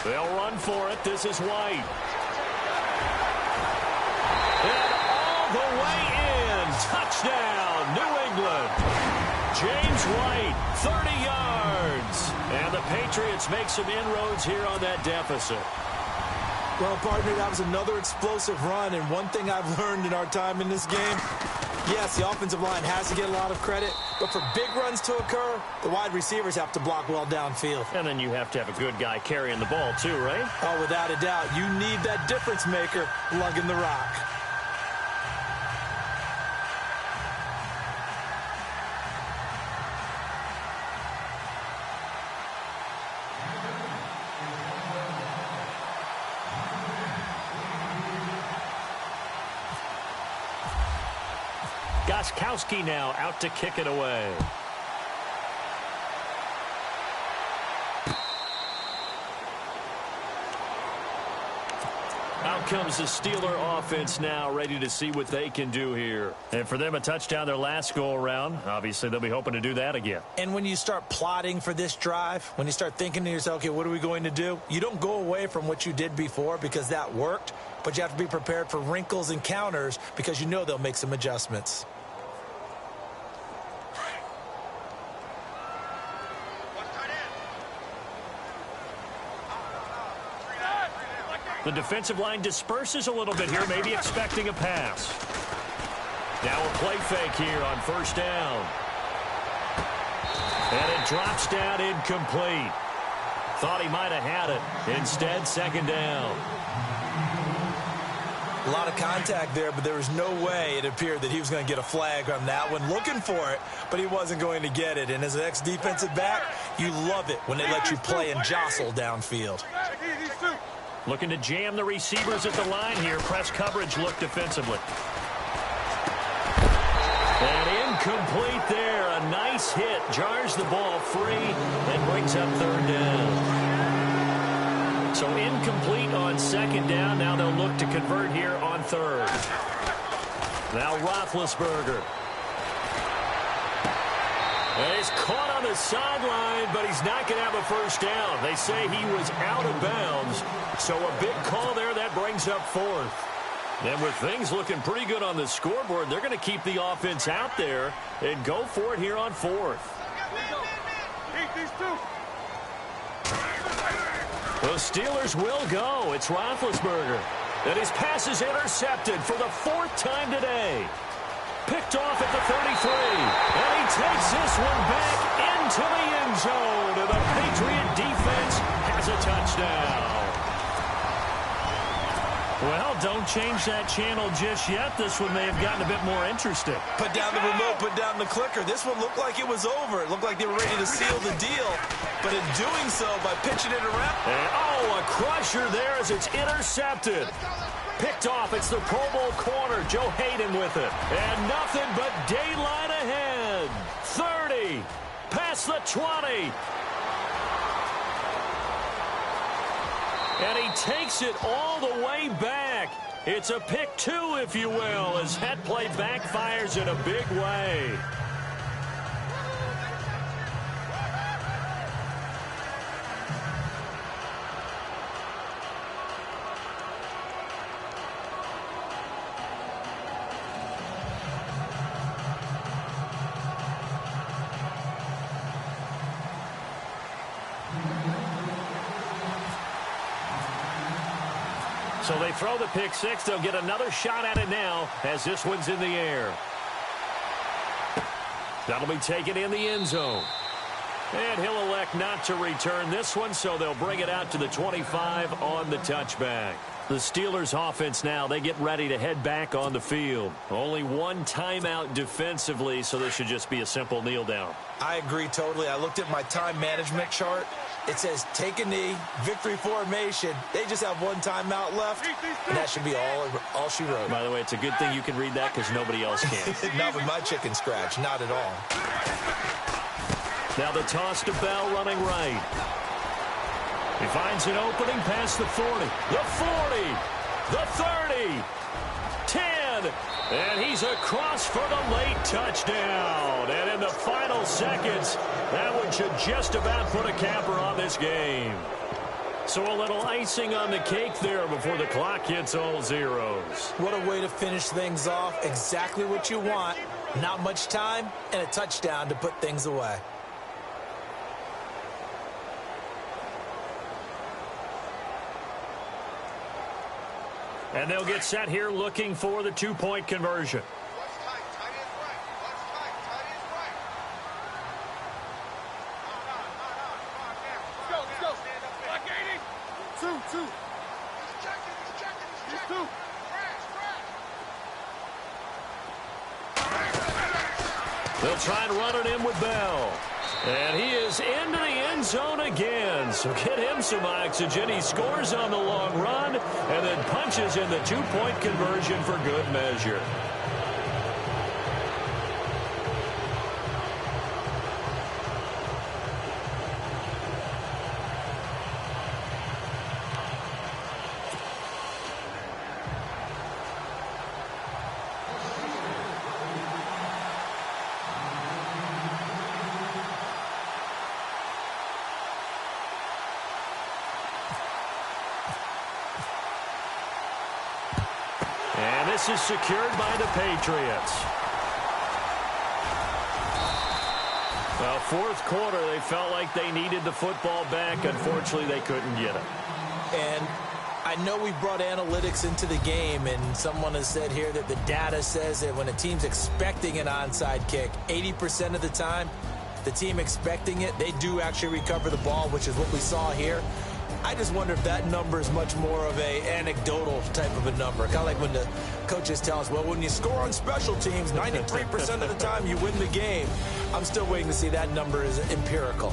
They'll run for it. This is White. And all the way in. Touchdown, New England. James White, 30 yards. And the Patriots make some inroads here on that deficit. Well, partner, that was another explosive run, and one thing I've learned in our time in this game, yes, the offensive line has to get a lot of credit, but for big runs to occur, the wide receivers have to block well downfield. And then you have to have a good guy carrying the ball too, right? Oh, without a doubt. You need that difference maker lugging the rock. Gostkowski now out to kick it away. Out comes the Steeler offense now, ready to see what they can do here. And for them, a touchdown their last go-around. Obviously, they'll be hoping to do that again. And when you start plotting for this drive, when you start thinking to yourself, okay, what are we going to do? You don't go away from what you did before because that worked, but you have to be prepared for wrinkles and counters because you know they'll make some adjustments. The defensive line disperses a little bit here, maybe expecting a pass. Now a play fake here on first down. And it drops down incomplete. Thought he might have had it. Instead, second down. A lot of contact there, but there was no way it appeared that he was going to get a flag on that one. Looking for it, but he wasn't going to get it. And as an ex-defensive back, you love it when they let you play and jostle downfield. Looking to jam the receivers at the line here. Press coverage look defensively. And incomplete there. A nice hit. Jars the ball free and brings up third down. So incomplete on second down. Now they'll look to convert here on third. Now Roethlisberger. And he's caught on the sideline, but he's not going to have a first down. They say he was out of bounds. So a big call there. That brings up fourth. And with things looking pretty good on the scoreboard, they're going to keep the offense out there and go for it here on fourth. The Steelers will go. It's Roethlisberger. And his pass is intercepted for the fourth time today. Picked off at the 33. And he takes this one back into the end zone. And the Patriot defense has a touchdown. Well, don't change that channel just yet. This one may have gotten a bit more interesting. Put down the remote, put down the clicker. This one looked like it was over. It looked like they were ready to seal the deal. But in doing so, by pitching it around. And, a crusher there as it's intercepted. Picked off. It's the Pro Bowl corner. Joe Hayden with it. And nothing but daylight ahead. 30. Past the 20. And he takes it all the way back. It's a pick two, if you will, as that play backfires in a big way. So they throw the pick six. They'll get another shot at it now as this one's in the air. That'll be taken in the end zone. And he'll elect not to return this one, so they'll bring it out to the 25 on the touchback. The Steelers offense now, they get ready to head back on the field. Only one timeout defensively, so this should just be a simple kneel down. I agree totally. I looked at my time management chart. It says take a knee, victory formation. They just have one timeout left, and that should be all she wrote. By the way, it's a good thing you can read that because nobody else can. Not with my chicken scratch, not at all. Now the toss to Bell running right. He finds an opening past the 40, the 40, the 30, 10, and he's across for the late touchdown. And in the final seconds, that one should just about put a capper on this game. So a little icing on the cake there before the clock hits all zeros. What a way to finish things off. Exactly what you want. Not much time and a touchdown to put things away. And they'll get set here looking for the two-point conversion. They'll try and run it in with Bell. And he is into the end zone again. So get him some oxygen. He scores on the long run and then punches in the two-point conversion for good measure. And this is secured by the Patriots. Well, fourth quarter, they felt like they needed the football back. Unfortunately, they couldn't get it. And I know we brought analytics into the game, and someone has said here that the data says that when a team's expecting an onside kick, 80% of the time, the team expecting it, they do actually recover the ball, which is what we saw here. I just wonder if that number is much more of a anecdotal type of a number. Kind of like when the coaches tell us, well, when you score on special teams, 93% of the time you win the game. I'm still waiting to see that number is empirical.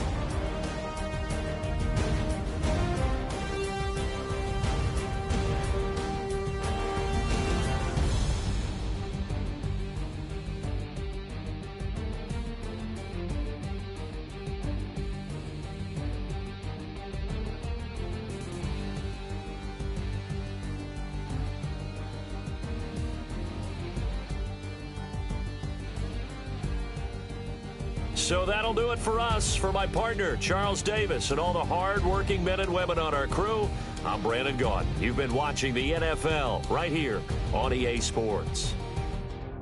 So that'll do it for us. For my partner, Charles Davis, and all the hard-working men and women on our crew, I'm Brandon Gaudin. You've been watching the NFL right here on EA Sports.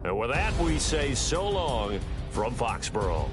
And with that, we say so long from Foxborough.